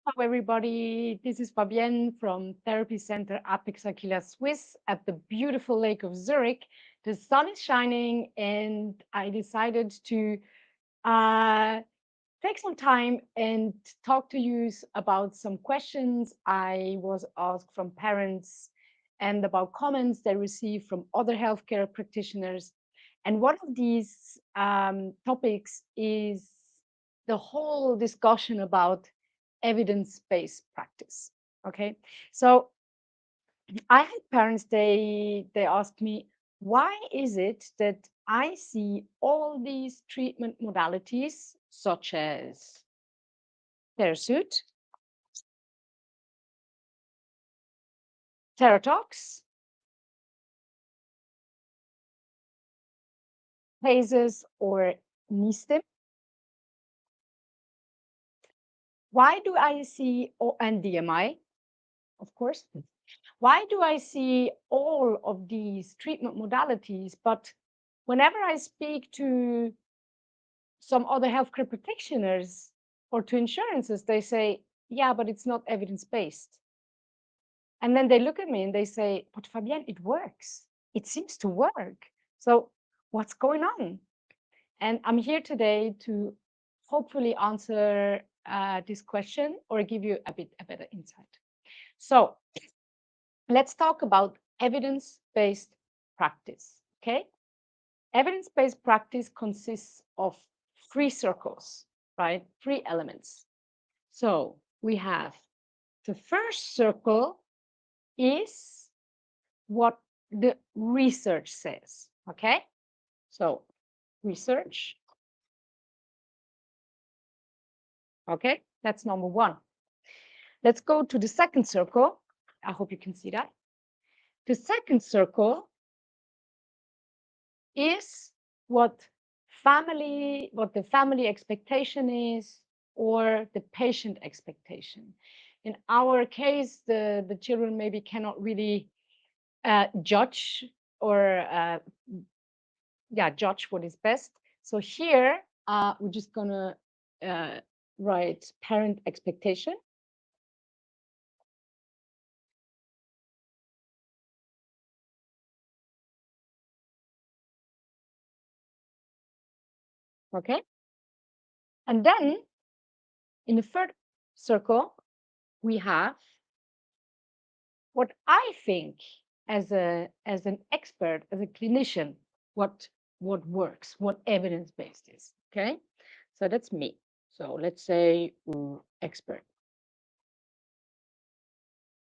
Hello, everybody. This is Fabienne from Therapy Center Apex Aquila Swiss at the beautiful lake of Zurich. The sun is shining, and I decided to uh, take some time and talk to you about some questions I was asked from parents and about comments they received from other healthcare practitioners. And one of these topics is the whole discussion about evidence-based practice. Okay, so I had parents, they asked me, why is it that I see all these treatment modalities, such as TheraSuit, Theratogs, phases, or NISE-Stim? Why do I see, and DMI, of course, why do I see all of these treatment modalities, but whenever I speak to some other healthcare practitioners or to insurances, they say, yeah, but it's not evidence-based. And then they look at me and they say, but Fabienne, it works. It seems to work. So what's going on? And I'm here today to hopefully answer this question or give you a better insight. So let's talk about evidence-based practice, okay? Evidence-based practice consists of three circles, right? Three elements. So we have the first circle is what the research says, okay? So research, okay? That's number one. Let's go to the second circle. I hope you can see that. The second circle is what the family expectation is, or the patient expectation. In our case, the children maybe cannot really judge or judge what is best. So here we're just gonna write parent expectation. Okay, and then in the third circle we have what I think as an expert, as a clinician, what works, what evidence based is. Okay, so that's me. So let's say expert,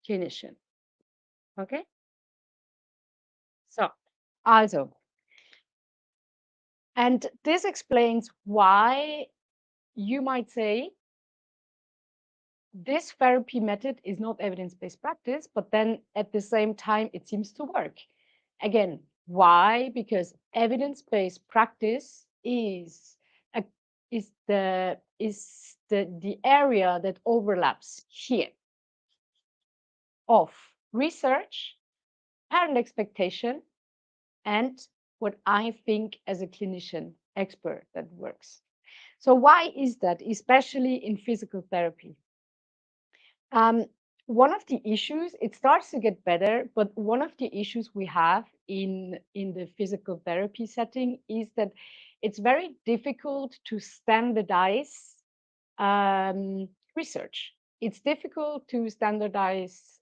clinician. Okay, so also, and this explains why you might say this therapy method is not evidence-based practice, but then at the same time, it seems to work. Again, why? Because evidence-based practice is a, the area that overlaps here of research, parent expectation, and what I think as a clinician expert that works. So why is that, especially in physical therapy? Um, one of the issues, it starts to get better, but one of the issues we have in the physical therapy setting is that it's very difficult to standardize research. It's difficult to standardize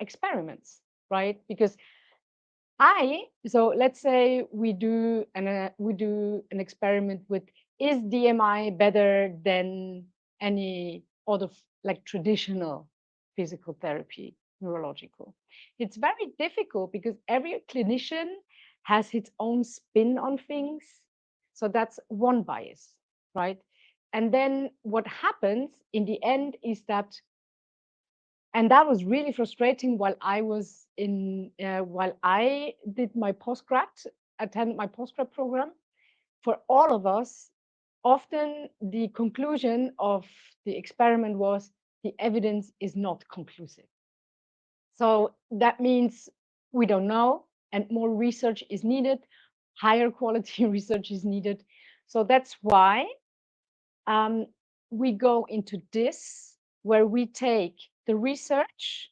experiments, right? Because so let's say we do an experiment with, is DMI better than any other like traditional physical therapy, neurological? It's very difficult because every clinician has its own spin on things. So that's one bias, right? And then what happens in the end is that, and that was really frustrating while I did my attended my postgrad program. For all of us, often the conclusion of the experiment was the evidence is not conclusive. So that means we don't know, and more research is needed, higher quality research is needed. So that's why we go into this, where we take the research,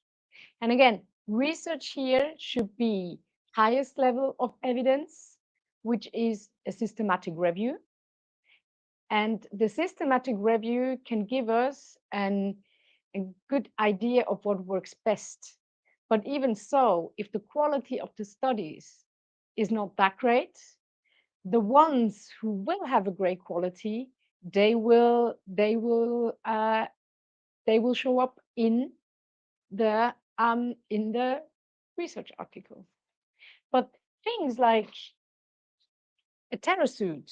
and again, research here should be highest level of evidence, which is a systematic review. And the systematic review can give us a good idea of what works best. But even so, if the quality of the studies is not that great, the ones who will have a great quality, they will show up in the research article. But things like a TheraSuit,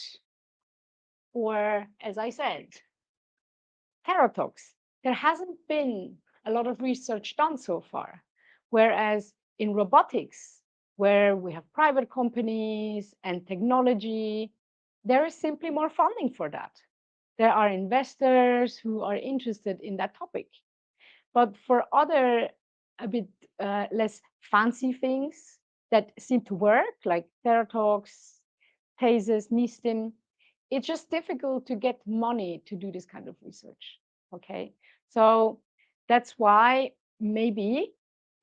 or as I said, Theratogs, there hasn't been a lot of research done so far. Whereas in robotics, where we have private companies and technology, there is simply more funding for that. There are investors who are interested in that topic. But for other a bit less fancy things that seem to work, like Theratogs, TASES, NISE-Stim, it's just difficult to get money to do this kind of research. Okay, so that's why maybe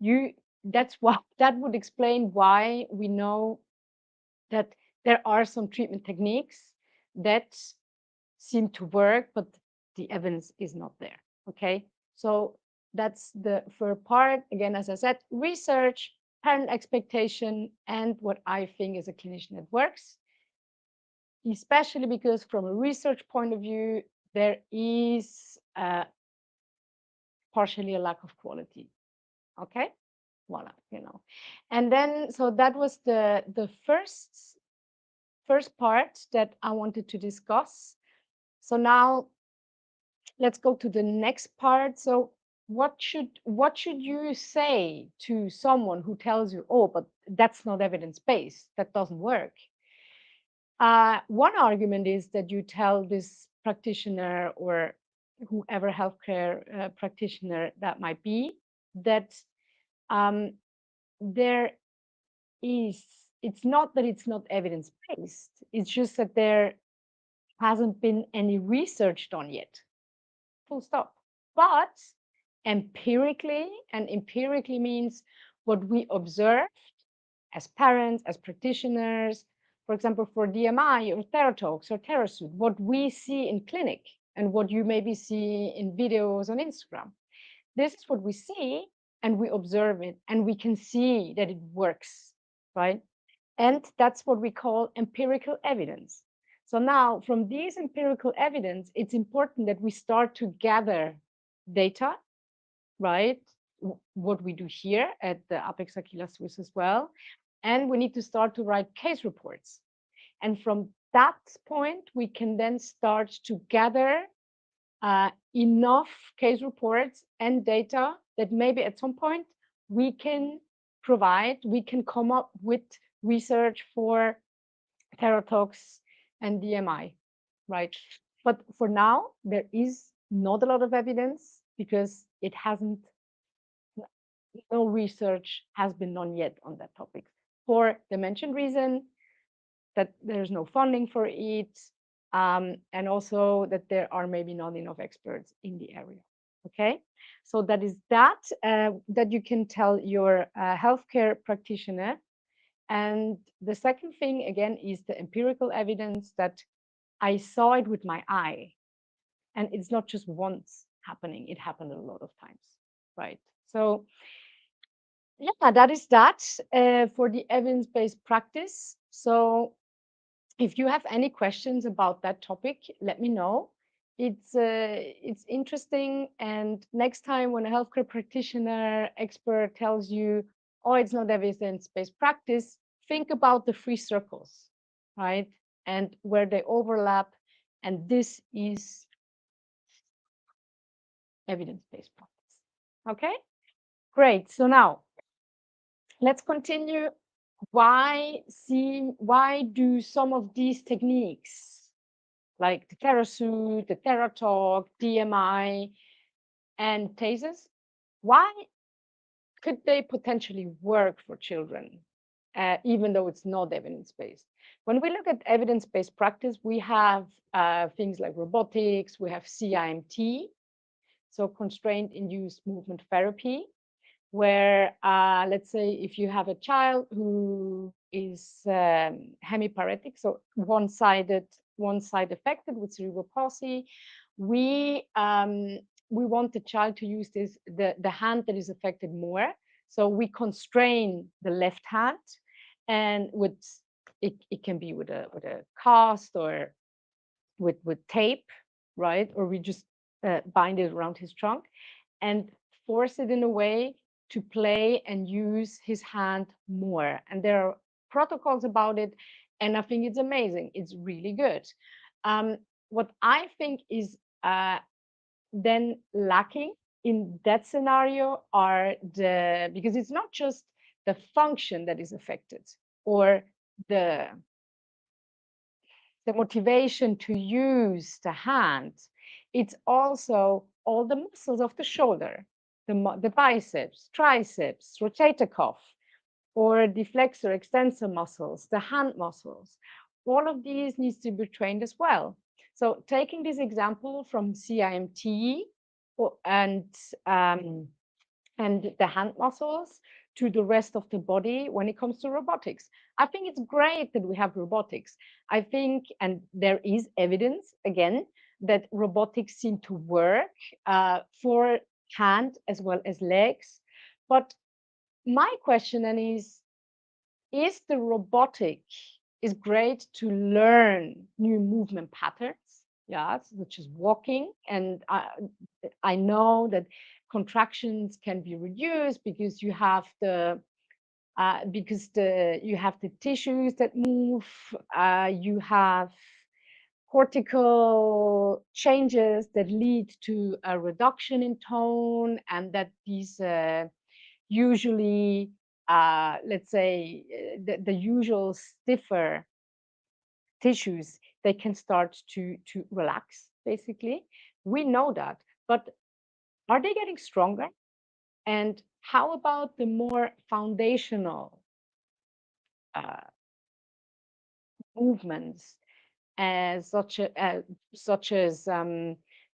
that would explain why we know that there are some treatment techniques that seem to work, but the evidence is not there. Okay, so that's the first part. Again, as I said, research, parent expectation, and what I think is a clinician that works. Especially because from a research point of view, there is partially a lack of quality. Okay, voila, And then, so that was the first part that I wanted to discuss. So now let's go to the next part. So what should you say to someone who tells you, oh, but that's not evidence-based, that doesn't work? One argument is that you tell this practitioner or whoever healthcare practitioner that might be that there is, it's not that it's not evidence-based, it's just that there hasn't been any research done yet. Full stop. But empirically, and empirically means what we observed as parents, as practitioners, for example, for DMI or Theratogs or TheraSuit, what we see in clinic and what you maybe see in videos on Instagram. This is what we see, and we observe it, and we can see that it works, right? And that's what we call empirical evidence. So now, from these empirical evidence, it's important that we start to gather data, right? What we do here at the Apex Aquila Swiss as well. And we need to start to write case reports. And from that point, we can then start to gather enough case reports and data that maybe at some point we can come up with research for Theratogs and DMI, right? But for now, there is not a lot of evidence because no research has been done yet on that topic for the mentioned reason that there's no funding for it, and also that there are maybe not enough experts in the area. Okay, so that is that you can tell your healthcare practitioner. And the second thing, again, is the empirical evidence that I saw it with my eye. And it's not just once happening, it happened a lot of times, right? So yeah, that is that for the evidence-based practice. So if you have any questions about that topic, let me know. It's interesting. And next time when a healthcare practitioner expert tells you, oh, it's not evidence-based practice, think about the three circles, right? And where they overlap. And this is evidence-based practice. Okay, great. So now let's continue. Why do some of these techniques, like the TheraSuit, the Theratog, DMI, and TASES, why could they potentially work for children? even though it's not evidence-based. When we look at evidence-based practice, we have things like robotics, we have CIMT, so constraint induced movement therapy, where let's say if you have a child who is hemiparetic, so one side affected with cerebral palsy, we want the child to use the hand that is affected more. So we constrain the left hand, and it can be with a cast or with tape, right? Or we just bind it around his trunk and force it in a way to play and use his hand more. And there are protocols about it, and I think it's amazing. It's really good. What I think is then lacking in that scenario are because it's not just the function that is affected or the motivation to use the hand, it's also all the muscles of the shoulder, the biceps, triceps, rotator cuff, or the flexor extensor muscles, the hand muscles. All of these needs to be trained as well. So taking this example from CIMT and the hand muscles to the rest of the body when it comes to robotics. I think it's great that we have robotics. I think, and there is evidence again, that robotics seem to work for hand as well as legs. But my question then is the robotic is great to learn new movement patterns, yeah, such as walking. And I know that contractions can be reduced because you have the tissues that move. You have cortical changes that lead to a reduction in tone, and that these usually, let's say, the usual stiffer tissues, they can start to relax, basically. We know that, but are they getting stronger? And how about the more foundational movements, such as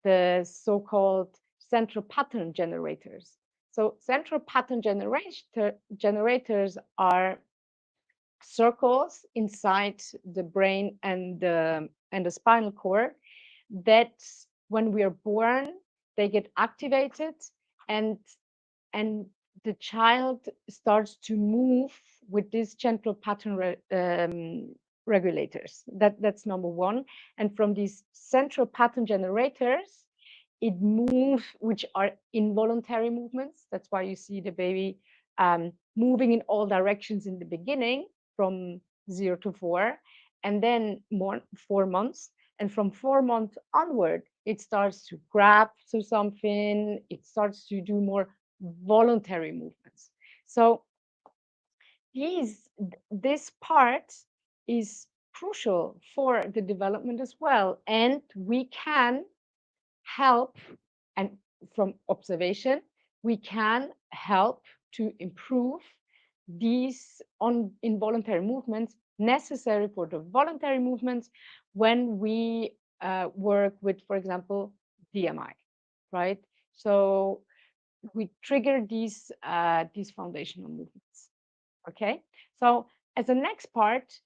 the so-called central pattern generators? So central pattern generators are circles inside the brain and the spinal cord that when we are born, they get activated, and the child starts to move with these central pattern regulators. That's number one. And from these central pattern generators, it moves, which are involuntary movements. That's why you see the baby moving in all directions in the beginning from 0 to 4, and then 4 months. And from 4 months onward, it starts to grab to something. It starts to do more voluntary movements. So this part is crucial for the development as well. And we can help, and from observation, we can help to improve these involuntary movements necessary for the voluntary movements when we work with, for example, DMI, right? So we trigger these foundational movements. Okay, so as the next part,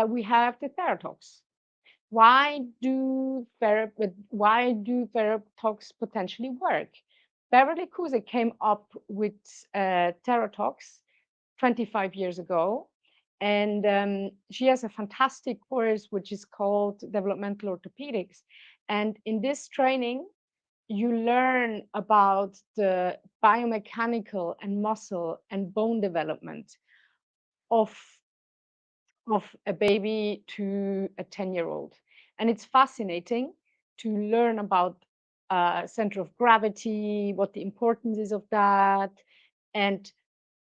we have the theratogs. Why do theratogs potentially work? Beverly Kuzik came up with theratogs 25 years ago, and she has a fantastic course which is called Developmental Orthopedics. And in this training, you learn about the biomechanical and muscle and bone development of a baby to a 10-year-old. And it's fascinating to learn about center of gravity, what the importance is of that, and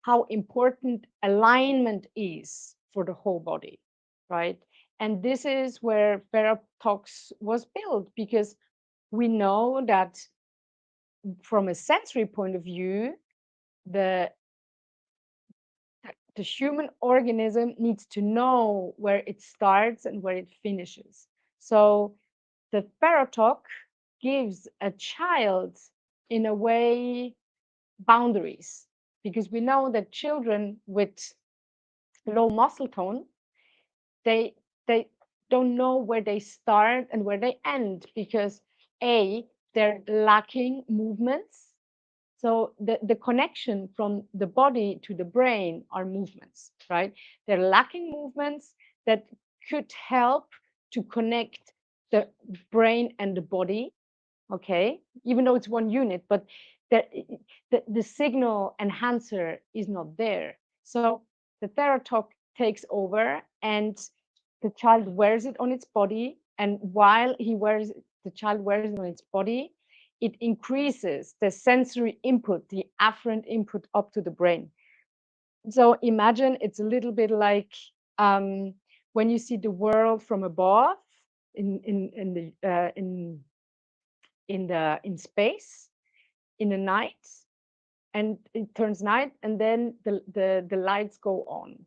how important alignment is for the whole body, right? And this is where Theratogs was built, because we know that from a sensory point of view, the the human organism needs to know where it starts and where it finishes. So the Theratog gives a child, in a way, boundaries, because we know that children with low muscle tone, they don't know where they start and where they end, because they're lacking movements. So the connection from the body to the brain are movements, right? They're lacking movements that could help to connect the brain and the body, okay? Even though it's one unit, but the signal enhancer is not there. So the Theratog takes over, and the child wears it on its body. And while the child wears it on its body, it increases the sensory input, the afferent input up to the brain. So imagine it's a little bit like when you see the world from above in space in the night, and it turns night, and then the lights go on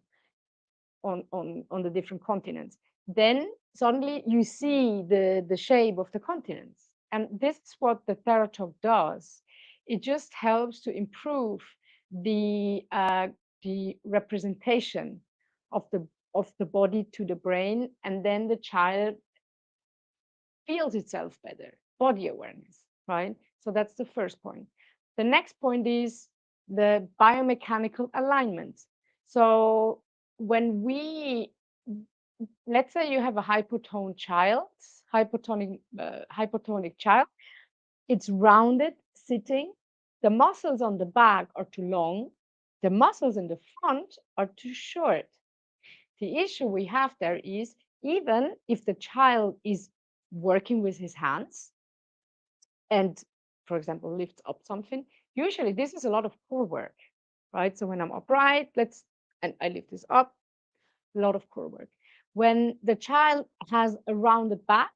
the different continents. Then suddenly you see the shape of the continents. And this is what the Theratog does. It just helps to improve the representation of the body to the brain, and then the child feels itself better, body awareness, right? So that's the first point. The next point is the biomechanical alignment. So when let's say you have a hypotonic child, it's rounded, sitting. The muscles on the back are too long. The muscles in the front are too short. The issue we have there is, even if the child is working with his hands and, for example, lifts up something, usually this is a lot of core work, right? So when I'm upright, and I lift this up, a lot of core work. When the child has a rounded back,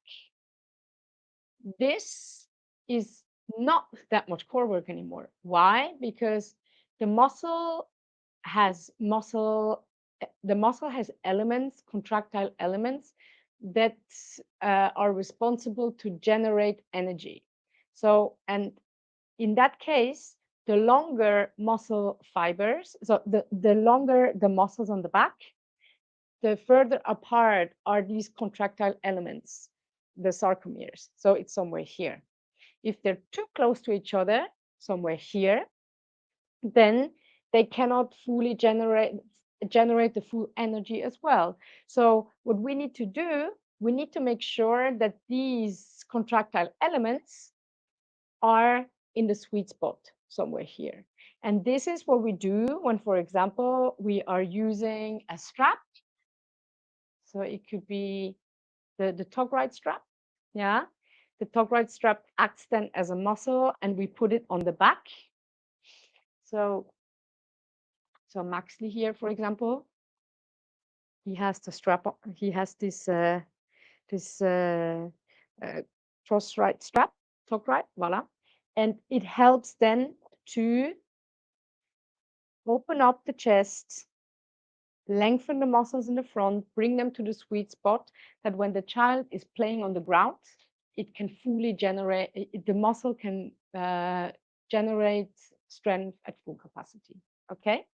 this is not that much core work anymore. Why? Because the muscle has elements, contractile elements, that are responsible to generate energy. So, and in that case, the longer muscle fibers, so the longer the muscles on the back, the further apart are these contractile elements, the sarcomeres. So it's somewhere here. If they're too close to each other, somewhere here, then they cannot fully generate the full energy as well. So what we need to do, we need to make sure that these contractile elements are in the sweet spot somewhere here. And this is what we do when, for example, we are using a strap. So it could be the Togride strap. Yeah, the Togride strap acts then as a muscle, and we put it on the back. So Maxley here, for example, he has the strap. He has this cross-right strap, Togride, voila, and it helps then to open up the chest, lengthen the muscles in the front, bring them to the sweet spot, that when the child is playing on the ground, it can fully generate, the muscle can generate strength at full capacity. Okay,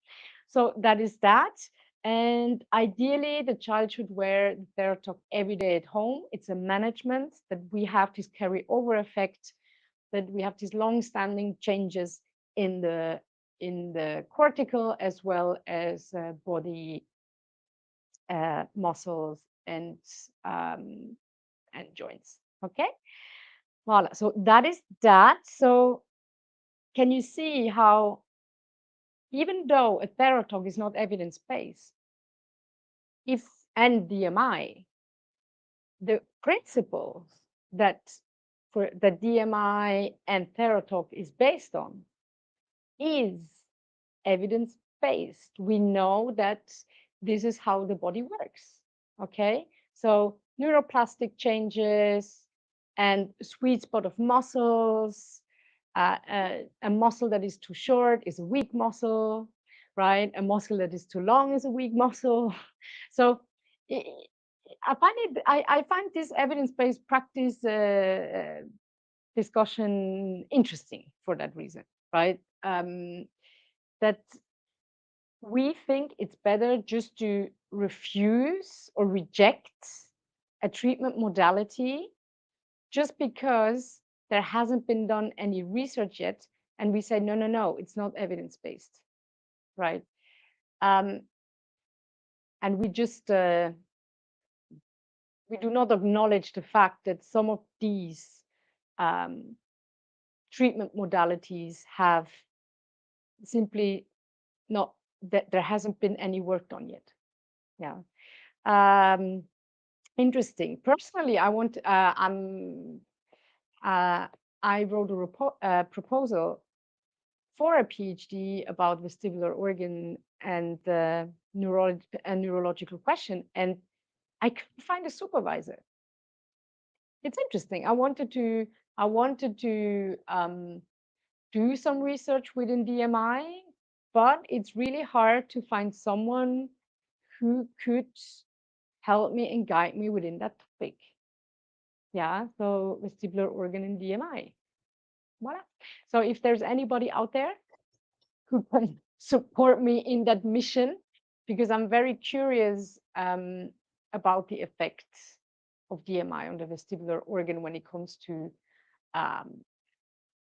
so that is that. And ideally, the child should wear the Theratog every day at home. It's a management that we have this carryover effect, that we have these long-standing changes in the cortical as well as body muscles and joints. Okay, voila. So that is that. So can you see how, even though a Theratog is not evidence-based, and DMI, the principles that DMI and Theratog is based on is evidence-based. We know that this is how the body works. Okay, so neuroplastic changes and sweet spot of muscles. A muscle that is too short is a weak muscle, right? A muscle that is too long is a weak muscle. So I find this evidence-based practice discussion interesting for that reason, right? That we think it's better just to refuse or reject a treatment modality just because there hasn't been done any research yet, and we say no, no, no, it's not evidence-based, right? And we just we do not acknowledge the fact that some of these treatment modalities have simply not, that there hasn't been any work done yet. Yeah. Interesting. Personally, I wrote a proposal for a PhD about vestibular organ and neurological question, and I couldn't find a supervisor. It's interesting. I wanted to do some research within DMI, but it's really hard to find someone who could help me and guide me within that topic. Yeah, so vestibular organ and DMI. Voila. So if there's anybody out there who can support me in that mission, because I'm very curious about the effects of DMI on the vestibular organ when it comes to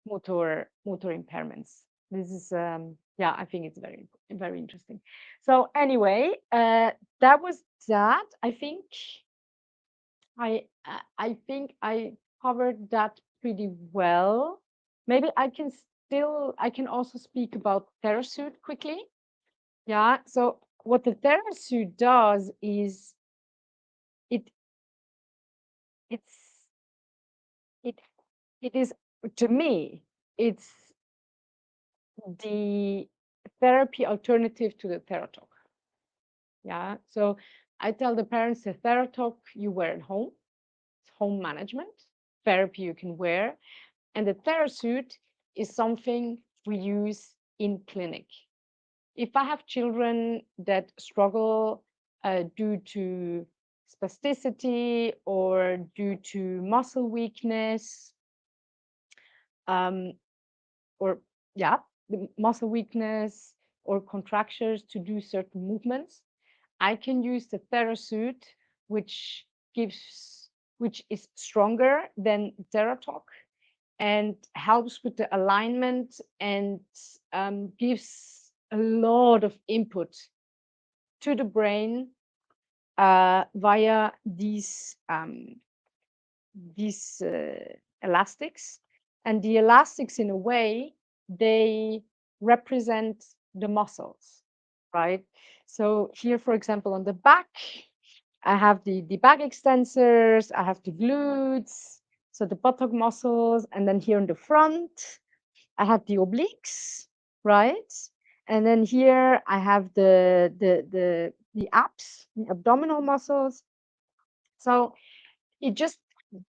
motor impairments. This is yeah, I think it's very, very interesting. So anyway, that was that. I think I covered that pretty well. Maybe I can also speak about TheraSuit quickly. Yeah. So what the TheraSuit does is it it's it it is, to me, it's the therapy alternative to the Theratog. Yeah. So I tell the parents the Theratog you wear at home. It's home management. Therapy you can wear. And the TheraSuit is something we use in clinic. If I have children that struggle due to spasticity or due to muscle weakness, or yeah, the muscle weakness or contractures to do certain movements, I can use the TheraSuit, which is stronger than Theratog and helps with the alignment and gives a lot of input to the brain via these elastics. And the elastics, in a way, they represent the muscles, right? So here, for example, on the back, I have the back extensors, I have the glutes, so the buttock muscles, and then here in the front, I have the obliques, right? And then here I have the abs, the abdominal muscles. So it just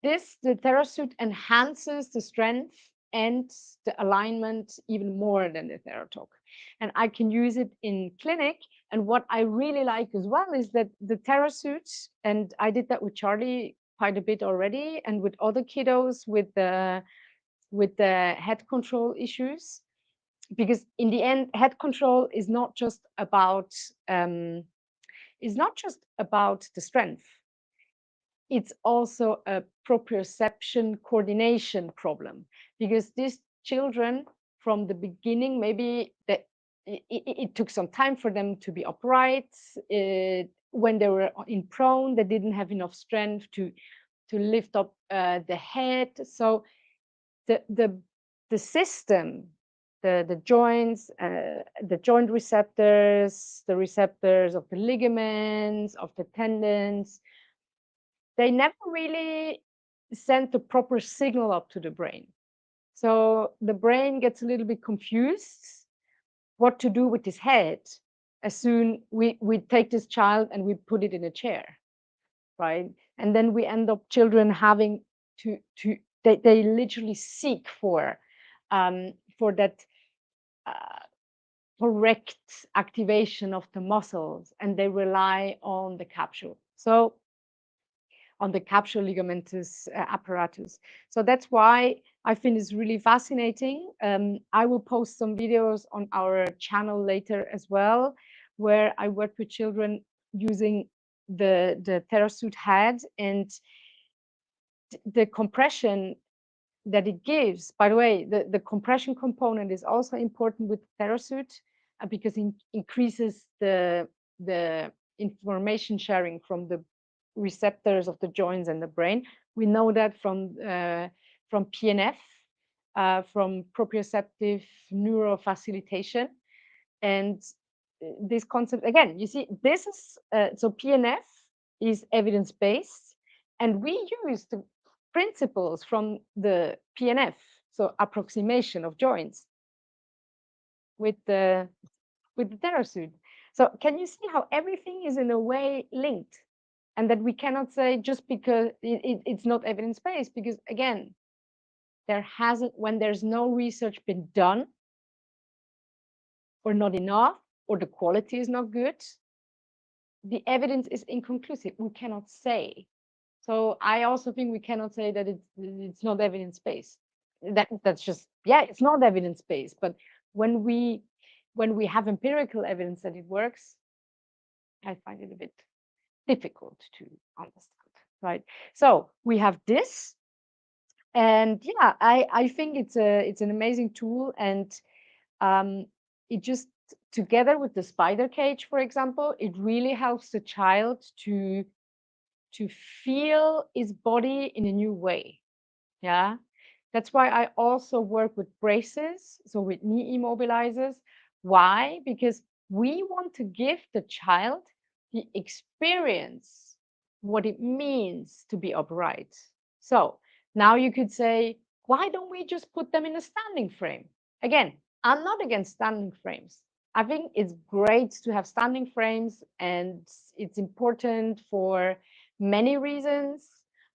the TheraSuit enhances the strength and the alignment even more than the Theratog. And I can use it in clinic. And what I really like as well is that the TheraSuit, and I did that with Charlie quite a bit already, and with other kiddos with the head control issues, because in the end, head control is not just about the strength. It's also a proprioception coordination problem, because these children from the beginning, maybe it took some time for them to be upright. When they were in prone, they didn't have enough strength to lift up the head. So the system, the joints, the joint receptors, the receptors of the ligaments, of the tendons, they never really send the proper signal up to the brain. So the brain gets a little bit confused what to do with his head as soon we take this child and we put it in a chair, right? And then we end up children having to they literally seek for that correct activation of the muscles, and they rely on the capsule. So on the capsule ligamentous apparatus. So that's why I think it's really fascinating. I will post some videos on our channel later as well, where I work with children using the TheraSuit head, and the compression that it gives. By the way, the compression component is also important with TheraSuit because it increases the information sharing from the receptors of the joints and the brain. We know that from PNF, from proprioceptive neurofacilitation, and this concept again. You see, this is so PNF is evidence based, and we use the principles from the PNF, so approximation of joints, with the TheraSuit. So can you see how everything is in a way linked, and that we cannot say just because it's not evidence-based, because again, there hasn't, when there's no research been done, or not enough, or the quality is not good, the evidence is inconclusive. We cannot say. So I also think we cannot say that it's not evidence-based. That's just, yeah, it's not evidence-based. But when we have empirical evidence that it works, I find it a bit difficult to understand, right? So we have this, and yeah, I think it's an amazing tool, and it just, together with the spider cage, for example, it really helps the child to feel his body in a new way. Yeah, that's why I also work with braces, so with knee immobilizers. Why? Because we want to give the child the experience what it means to be upright. So now you could say, why don't we just put them in a standing frame? Again, I'm not against standing frames. I think it's great to have standing frames, and it's important for many reasons: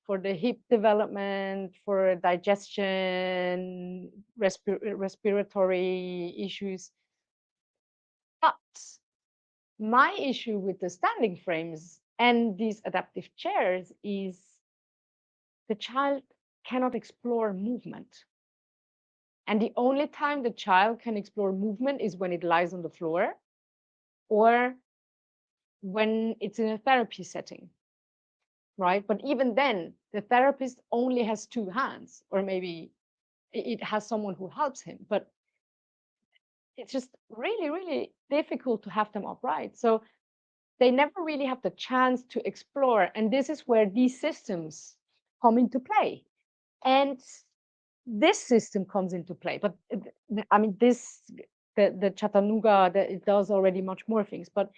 for the hip development, for digestion, respiratory issues. But my issue with the standing frames and these adaptive chairs is the child cannot explore movement. And the only time the child can explore movement is when it lies on the floor, or when it's in a therapy setting, right? But even then, the therapist only has two hands, or maybe it has someone who helps him, but it's just really, really difficult to have them upright. So they never really have the chance to explore. And this is where these systems come into play. And this system comes into play. But I mean, the Chattanooga, it does already much more things. But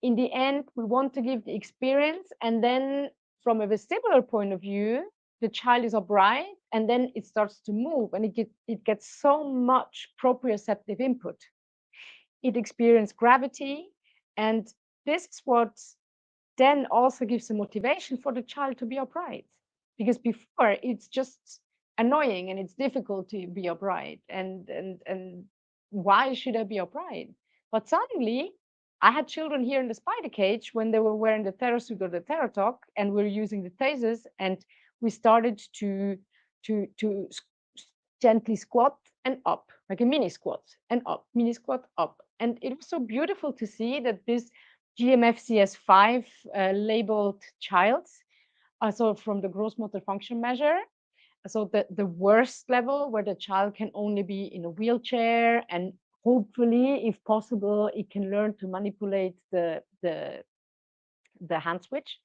in the end, we want to give the experience. And then from a vestibular point of view, the child is upright, and then it starts to move, and it gets so much proprioceptive input. It experiences gravity, and this is what then also gives a motivation for the child to be upright. Because before, it's just annoying and it's difficult to be upright, and why should I be upright? But suddenly, I had children here in the spider cage when they were wearing the TheraSuit or the Theratog, and we're using the tasers, and we started to gently squat and up, like a mini squat, and up, mini squat, up. And it was so beautiful to see that this GMFCS5 labeled child, so from the gross motor function measure, so the worst level, where the child can only be in a wheelchair, and hopefully, if possible, it can learn to manipulate the hand switch.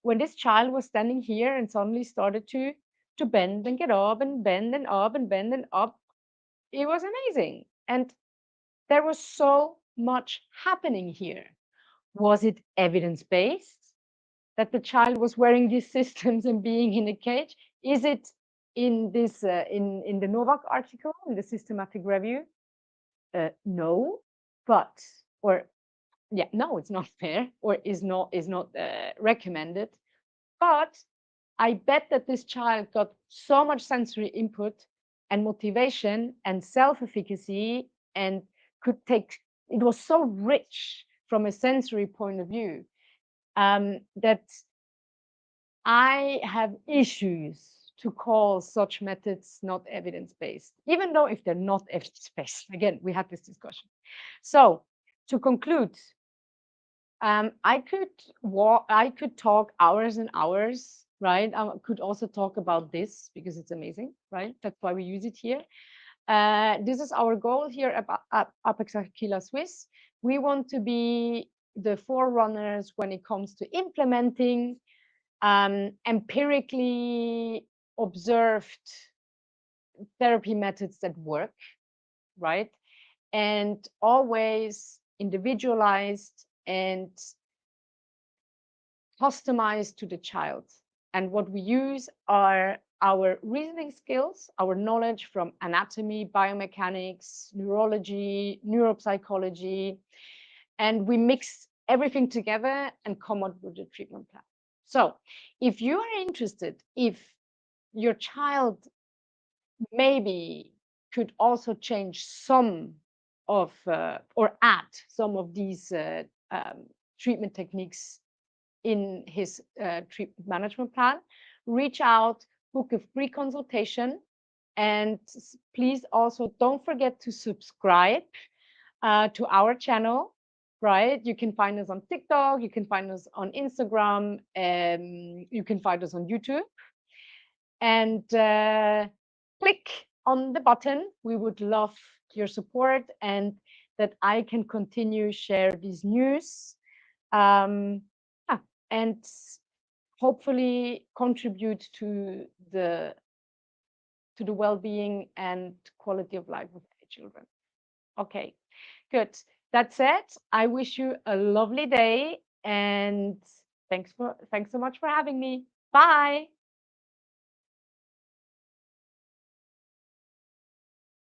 When this child was standing here and suddenly started to bend and get up and bend and up and bend and up, it was amazing. And there was so much happening here. Was it evidence-based that the child was wearing these systems and being in a cage? Is it in this in the Novak article, in the systematic review? No, but, or yeah, no, it's not fair, or is not recommended. But I bet that this child got so much sensory input and motivation and self-efficacy and could take, it was so rich from a sensory point of view, that I have issues to call such methods not evidence-based, even though if they're not evidence-based. Again, we had this discussion. So to conclude, I could talk hours and hours, right? I could also talk about this because it's amazing, right? That's why we use it here. This is our goal here at Apex Aquila Swiss. We want to be the forerunners when it comes to implementing empirically observed therapy methods that work, right? And always individualized and customized to the child. And what we use are our reasoning skills, our knowledge from anatomy, biomechanics, neurology, neuropsychology, and we mix everything together and come up with a treatment plan. So if you are interested, if your child maybe could also change some of or add some of these treatment techniques in his treatment management plan, reach out, book a free consultation, and please also don't forget to subscribe to our channel, right? You can find us on TikTok, you can find us on Instagram, you can find us on YouTube. And click on the button. We would love your support and that I can continue share these news. And hopefully contribute to the well-being and quality of life of the children. Okay, good. That's it. I wish you a lovely day and thanks so much for having me. Bye.